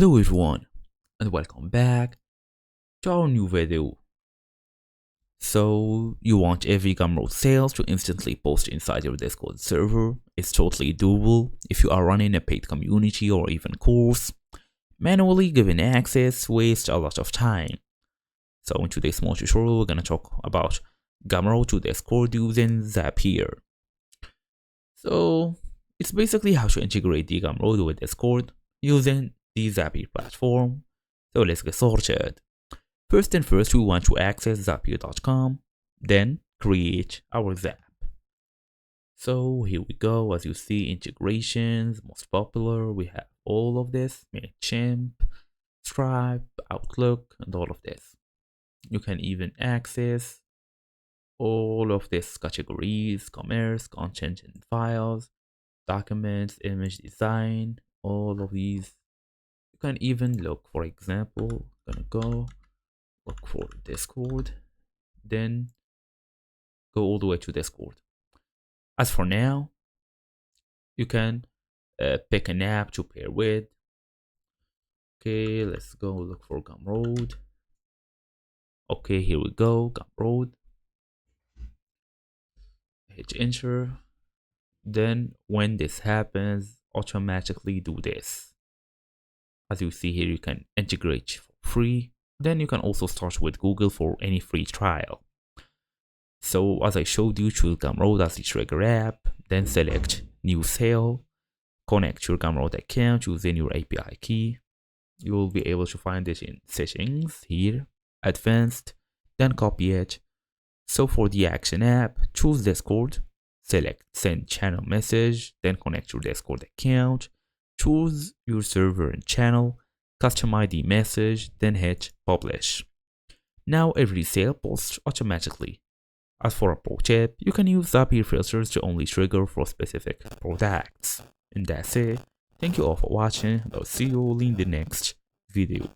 Hello everyone and welcome back to our new video. So you want every Gumroad sales to instantly post inside your Discord server. It's totally doable if you are running a paid community or even course. Manually giving access wastes a lot of time. So in today's small tutorial we're gonna talk about Gumroad to Discord using Zapier. So it's basically how to integrate the Gumroad with Discord using the Zapier platform. So let's get started. First and first, we want to access Zapier.com, then create our Zap. So here we go. As you see, integrations, most popular, we have all of this, MailChimp, Stripe, Outlook, and all of this. You can even access all of these categories: commerce, content and files, documents, image design, all of these. You can even look, for example, gonna go look for Discord, then go all the way to Discord. As for now, you can pick an app to pair with. Okay, let's go look for Gumroad. Okay, here we go, Gumroad. Hit enter. Then when this happens, automatically do this. As you see here, you can integrate for free. Then you can also start with Google for any free trial. So as I showed you, choose Gumroad as the trigger app, then select new sale, connect your Gumroad account using your API key. You will be able to find it in settings here, advanced, then copy it. So for the action app, choose Discord, select send channel message, then connect your Discord account, choose your server and channel, customize the message, then hit publish. Now every sale posts automatically. As for a pro tip, you can use Zapier filters to only trigger for specific products. And that's it. Thank you all for watching, and I'll see you all in the next video.